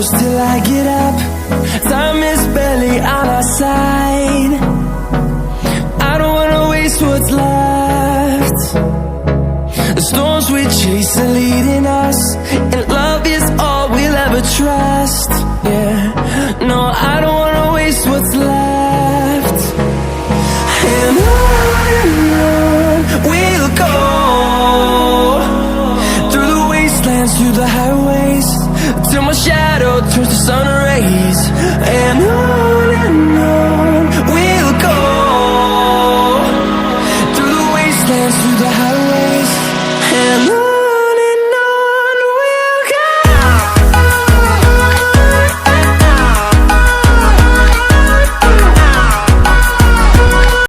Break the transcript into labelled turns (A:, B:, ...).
A: close till I get up. Time is barely on our side. I don't wanna waste what's left. The storms we chase are leading us.